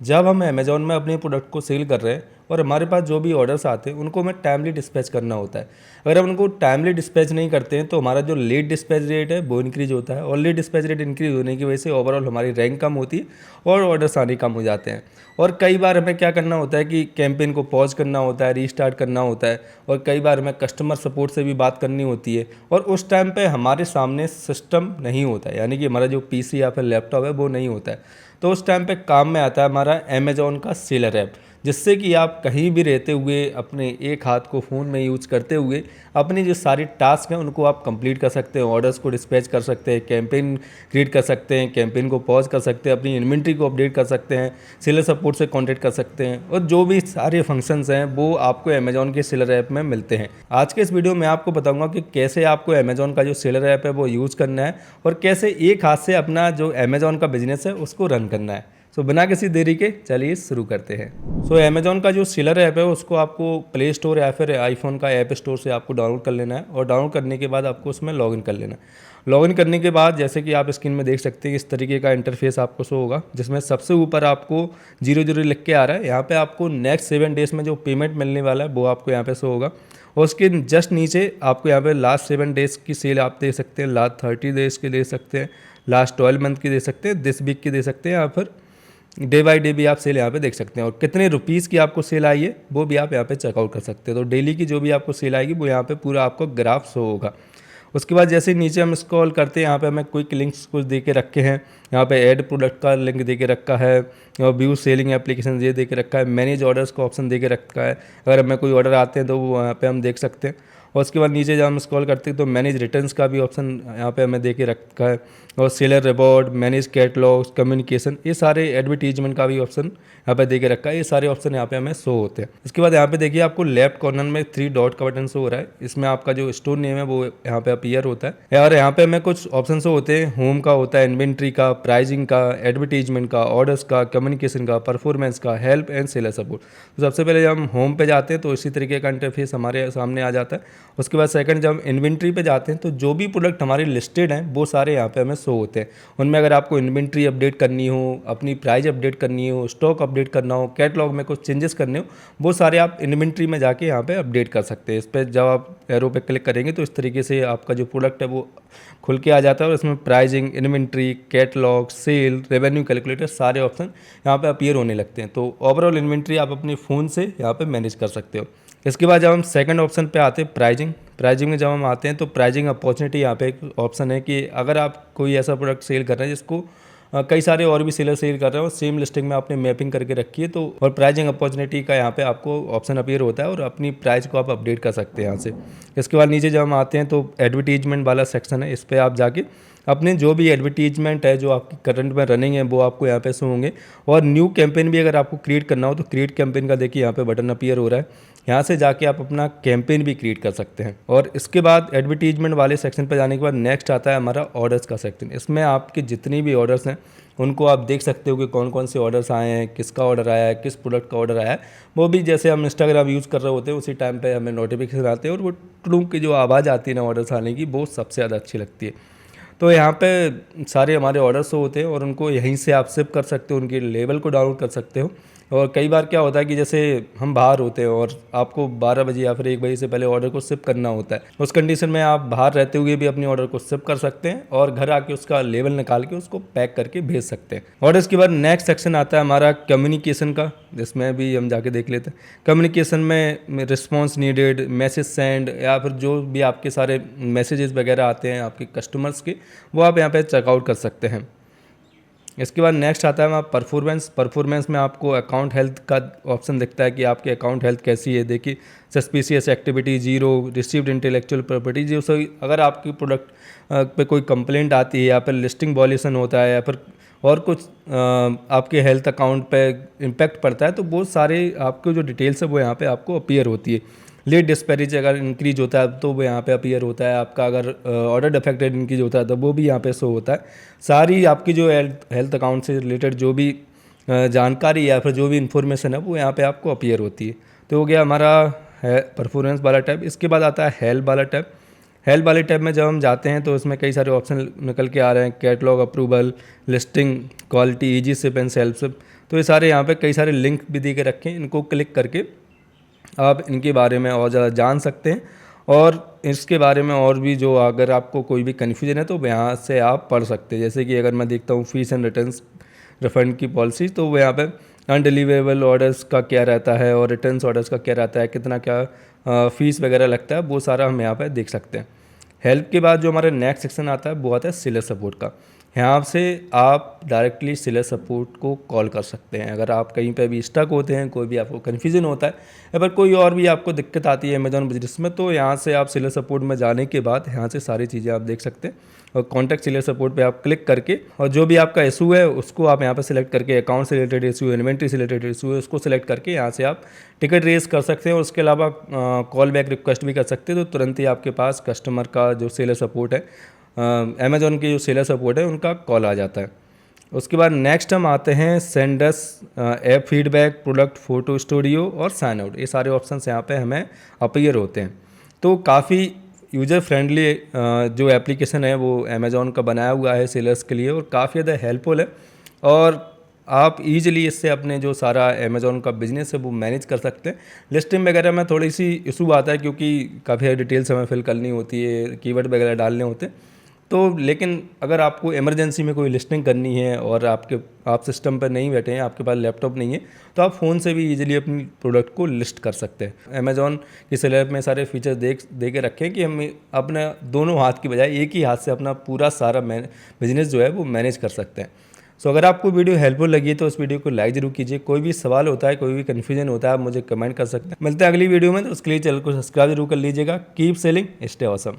जब हम अमेज़ॉन में अपने प्रोडक्ट को सेल कर रहे हैं और हमारे पास जो भी ऑर्डर्स आते हैं उनको हमें टाइमली डिस्पैच करना होता है। अगर हम उनको टाइमली डिस्पैच नहीं करते हैं तो हमारा जो लेट डिस्पैच रेट है वो इंक्रीज होता है, और लेट डिस्पैच रेट इंक्रीज होने की वजह से ओवरऑल हमारी रैंक कम होती है और ऑर्डर्स आने कम हो जाते हैं। और कई बार हमें क्या करना होता है कि कैंपेन को पॉज करना होता है, रीस्टार्ट करना होता है, और कई बार हमें कस्टमर सपोर्ट से भी बात करनी होती है और उस टाइम पे हमारे सामने सिस्टम नहीं होता है, यानी कि हमारा जो पीसी या फिर लैपटॉप है वो नहीं होता है। तो उस टाइम पे काम में आता है हमारा अमेज़ॉन का सेलर ऐप, जिससे कि आप कहीं भी रहते हुए अपने एक हाथ को फ़ोन में यूज़ करते हुए अपनी जो सारी टास्क हैं उनको आप कंप्लीट कर सकते हैं, ऑर्डर्स को डिस्पैच कर सकते हैं, कैंपेन क्रिएट कर सकते हैं, कैंपेन को पॉज कर सकते हैं, अपनी इन्वेंट्री को अपडेट कर सकते हैं, सेलर सपोर्ट से कॉन्टेक्ट कर सकते हैं, और जो भी सारे फंक्शंस हैं वो आपको अमेज़ॉन के सेलर ऐप में मिलते हैं। आज के इस वीडियो में आपको बताऊंगा कि कैसे आपको अमेज़ॉन का जो सेलर ऐप है वो यूज़ करना है और कैसे एक हाथ से अपना जो अमेज़ॉन का बिजनेस है उसको रन करना है। बिना किसी देरी के चलिए शुरू करते हैं। अमेज़ॉन का जो सेलर ऐप है उसको आपको प्ले स्टोर या फिर आईफोन का ऐप स्टोर से आपको डाउनलोड कर लेना है, और डाउनलोड करने के बाद आपको उसमें लॉगिन कर लेना है। लॉगिन करने के बाद जैसे कि आप स्क्रीन में देख सकते हैं इस तरीके का इंटरफेस आपको शो होगा, जिसमें सबसे ऊपर आपको 00 लिख के आ रहा है। यहाँ पे आपको नेक्स्ट 7 डेज़ में जो पेमेंट मिलने वाला है वो आपको यहाँ पे शो होगा, और उसके जस्ट नीचे आपको यहाँ पे लास्ट 7 डेज़ की सेल आप दे सकते हैं, लास्ट 30 डेज़ की दे सकते हैं, लास्ट 12 मंथ की दे सकते हैं, दिस वीक की दे सकते हैं, या फिर डे बाय डे भी आप सेल यहाँ पे देख सकते हैं, और कितने रुपीज़ की आपको सेल आई है वो भी आप यहाँ पे चेकआउट कर सकते हैं। तो डेली की जो भी आपको सेल आएगी वो यहाँ पे पूरा आपको ग्राफ शो होगा। उसके बाद जैसे नीचे हम स्क्रॉल करते हैं, यहाँ पे हमें क्विक लिंक्स कुछ दे के रखे हैं। यहाँ पे ऐड प्रोडक्ट का लिंक दे के रखा है, और व्यू सेलिंग एप्लीकेशन ये दे के रखा है, मैनेज ऑर्डर्स का ऑप्शन दे के रखा है, अगर हमें कोई ऑर्डर आते हैं तो वो यहाँ पे हम देख सकते हैं। और उसके बाद नीचे जब हम स्क्रॉल करते हैं तो मैनेज रिटर्न्स का भी ऑप्शन यहाँ पे हमें दे के रखा है, और seller reward, manage catalogues, communication, ये सारे एडवर्टीजमेंट का भी ऑप्शन यहाँ पे दे के रखा है। ये सारे ऑप्शन यहाँ पे हमें शो होते हैं। इसके बाद यहाँ पे देखिए आपको लेफ्ट कॉर्नर में 3 डॉट का बटन शो हो रहा है, इसमें आपका जो स्टोर नेम है वो यहाँ पे अपीयर होता है, और यहाँ पे हमें कुछ ऑप्शन शो होते हैं, होम का होता है, इन्वेंट्री का, प्राइसिंग का, एडवर्टीजमेंट का, ऑर्डर्स का, कम्युनिकेशन का, परफॉर्मेंस का, हेल्प एंड सेलर सपोर्ट। तो सबसे पहले जब हम होम पे जाते हैं तो इसी तरीके का इंटरफेस हमारे सामने आ जाता है। उसके बाद सेकंड जब हम इन्वेंट्री पे जाते हैं तो जो भी प्रोडक्ट हमारे लिस्टेड हैं वो सारे यहाँ पे हमें शो होते हैं। उनमें अगर आपको इन्वेंट्री अपडेट करनी हो, अपनी प्राइस अपडेट करनी हो, स्टॉक अपडेट करना हो, कैटलॉग में कुछ चेंजेस करने हो, वो सारे आप इन्वेंट्री में जाके यहाँ पे अपडेट कर सकते हैं। इस पर जब आप एरो पे क्लिक करेंगे तो इस तरीके से आपका जो प्रोडक्ट है वो खुल के आ जाता है, और इसमें pricing, inventory, catalogue, sale, revenue calculator सारे ऑप्शन यहाँ पे अपीयर होने लगते हैं। तो ओवरऑल इन्वेंट्री आप अपने फ़ोन से यहाँ पे मैनेज कर सकते हो। इसके बाद जब हम सेकंड ऑप्शन पे आते हैं प्राइजिंग में जब हम आते हैं तो प्राइजिंग अपॉर्चुनिटी यहाँ पे एक ऑप्शन है कि अगर आप कोई ऐसा प्रोडक्ट सेल कर रहे हैं जिसको कई सारे और भी सेलर सेल कर रहे हो, सेम लिस्टिंग में आपने मैपिंग करके रखी है, तो और प्राइजिंग अपॉर्चुनिटी का यहाँ पे आपको ऑप्शन अपीयर होता है और अपनी प्राइस को आप अपडेट कर सकते हैं यहाँ से। इसके बाद नीचे जब हम आते हैं तो एडवर्टीजमेंट वाला सेक्शन है, इस पर आप जाके अपने जो भी एडवर्टीजमेंट है जो आपकी करंट में रनिंग है वो आपको यहाँ पे शो होंगे, और न्यू कैंपेन भी अगर आपको क्रिएट करना हो तो क्रिएट कैंपेन का देखिए यहाँ पे बटन अपीयर हो रहा है, यहाँ से जाके आप अपना कैंपेन भी क्रिएट कर सकते हैं। और इसके बाद एडवर्टीजमेंट वाले सेक्शन पर जाने के बाद नेक्स्ट आता है हमारा ऑर्डर्स का सेक्शन। इसमें आपके जितनी भी ऑर्डर्स हैं उनको आप देख सकते हो कि कौन कौन से ऑर्डर्स आए हैं, किसका ऑर्डर आया है, किस प्रोडक्ट का ऑर्डर आया है। वो भी जैसे हम इंस्टाग्राम यूज़ कर रहे होते हैं उसी टाइम पे हमें नोटिफिकेशन आते हैं, और वो टुडुंक की जो आवाज़ आती है ना ऑर्डर्स आने की, वो सबसे ज़्यादा अच्छी लगती है। तो यहाँ पे सारे हमारे ऑर्डर्स होते हैं और उनको यहीं से आप शिप कर सकते हो, उनके लेवल को डाउनलोड कर सकते हो। और कई बार क्या होता है कि जैसे हम बाहर होते हैं और आपको 12 बजे या फिर 1 बजे से पहले ऑर्डर को शिप करना होता है, उस कंडीशन में आप बाहर रहते हुए भी अपने ऑर्डर को शिप कर सकते हैं और घर आके उसका लेवल निकाल के उसको पैक करके भेज सकते हैं। और इसके बाद नेक्स्ट सेक्शन आता है हमारा कम्युनिकेशन का, जिसमें भी हम जाके देख लेते हैं। कम्युनिकेशन में रिस्पॉन्स नीडेड, मैसेज सेंड, या फिर जो भी आपके सारे मैसेजेस वगैरह आते हैं आपके कस्टमर्स के, वो आप यहाँ पे चेकआउट कर सकते हैं। इसके बाद नेक्स्ट आता है हमारा परफॉर्मेंस में आपको अकाउंट हेल्थ का ऑप्शन दिखता है कि आपके अकाउंट हेल्थ कैसी है। देखिए suspicious activity 0, received intellectual property, जो सही अगर आपकी प्रोडक्ट पे कोई कंप्लेंट आती है या फिर लिस्टिंग वॉल्यूशन होता है या फिर और कुछ आपके हेल्थ अकाउंट पे इम्पैक्ट पड़ता है, तो वो सारे आपको जो डिटेल्स है वो यहाँ पे आपको अपीयर होती है। लेट डिस्पैरिज अगर इंक्रीज होता है तो वो यहाँ पे अपीयर होता है, आपका अगर ऑर्डर डिफेक्टेड इंक्रीज होता है तो वो भी यहाँ पे शो होता है। सारी आपकी जो हेल्थ अकाउंट से रिलेटेड जो भी जानकारी या फिर जो भी इन्फॉर्मेशन है वो यहाँ पे आपको अपीयर होती है। तो हो गया हमारा परफॉर्मेंस वाला टैब। इसके बाद आता है हेल्प वाला टैब। हेल्प वाले टैब में जब हम जाते हैं तो इसमें कई सारे ऑप्शन निकल के आ रहे हैं, catalogue approval, listing, quality, easy ship and self ship. तो ये सारे यहाँ पे कई सारे लिंक भी दे के रखे हैं, इनको क्लिक करके आप इनके बारे में और ज़्यादा जान सकते हैं। और इसके बारे में और भी जो अगर आपको कोई भी कन्फ्यूजन है तो यहाँ से आप पढ़ सकते हैं। जैसे कि अगर मैं देखता हूँ फीस एंड रिटर्न्स रिफंड की पॉलिसी, तो वो यहाँ पे अनडिलीवरेबल ऑर्डर्स का क्या रहता है और रिटर्न्स ऑर्डर्स का क्या रहता है, कितना क्या फ़ीस वगैरह लगता है, वो सारा हम यहाँ पे देख सकते हैं। हेल्प के बाद जो हमारा नेक्स्ट सेक्शन आता है वो आता है सेलर सपोर्ट का। यहाँ से आप डायरेक्टली सेलर सपोर्ट को कॉल कर सकते हैं। अगर आप कहीं पे भी स्टक होते हैं, कोई भी आपको कन्फ्यूजन होता है या फिर कोई और भी आपको दिक्कत आती है अमेजॉन बिजनेस में, तो यहाँ से आप सेलर सपोर्ट में जाने के बाद यहाँ से सारी चीज़ें आप देख सकते हैं। और कॉन्टैक्ट सेलर सपोर्ट पे आप क्लिक करके और जो भी आपका इशू है उसको आप यहाँ पे सिलेक्ट करके, अकाउंट से रिलेटेड इशू, इन्वेंट्री से रिलेटेड इशू है, उसको सिलेक्ट करके यहाँ से आप टिकट रेज कर सकते हैं। और उसके अलावा कॉल बैक रिक्वेस्ट भी कर सकते हैं, तो तुरंत ही आपके पास कस्टमर का जो सेलर सपोर्ट है, अमेजॉन के जो सेलर सपोर्ट है उनका कॉल आ जाता है। उसके बाद नेक्स्ट हम आते हैं sends, app feedback, product photo studio और साइन आउट। ये सारे ऑप्शंस यहाँ पे हमें अपीयर होते हैं। तो काफ़ी यूज़र फ्रेंडली जो एप्लीकेशन है वो अमेज़ॉन का बनाया हुआ है सेलर्स के लिए, और काफ़ी ज़्यादा हेल्पफुल है। और आप इजीली इससे अपने जो सारा अमेज़ॉन का बिज़नेस है वो मैनेज कर सकते हैं। लिस्टिंग वगैरह में थोड़ी सी इशू आता है क्योंकि काफ़ी डिटेल्स हमें फिल करनी होती है, कीवर्ड वगैरह डालने होते हैं। तो लेकिन अगर आपको इमरजेंसी में कोई लिस्टिंग करनी है और आप सिस्टम पर नहीं बैठे हैं, आपके पास लैपटॉप नहीं है, तो आप फ़ोन से भी इजीली अपनी प्रोडक्ट को लिस्ट कर सकते हैं। अमेज़ॉन की सेलर में सारे फीचर्स दे के रखे हैं कि हम अपने दोनों हाथ की बजाय एक ही हाथ से अपना पूरा सारा बिजनेस जो है वो मैनेज कर सकते हैं। सो अगर आपको वीडियो हेल्पफुल लगी है तो उस वीडियो को लाइक जरूर कीजिए। कोई भी सवाल होता है, कोई भी कन्फ्यूजन होता है, आप मुझे कमेंट कर सकते हैं। मिलते हैं अगली वीडियो में, तो उसके लिए चैनल को सब्सक्राइब जरूर कर लीजिएगा। Keep selling, stay awesome.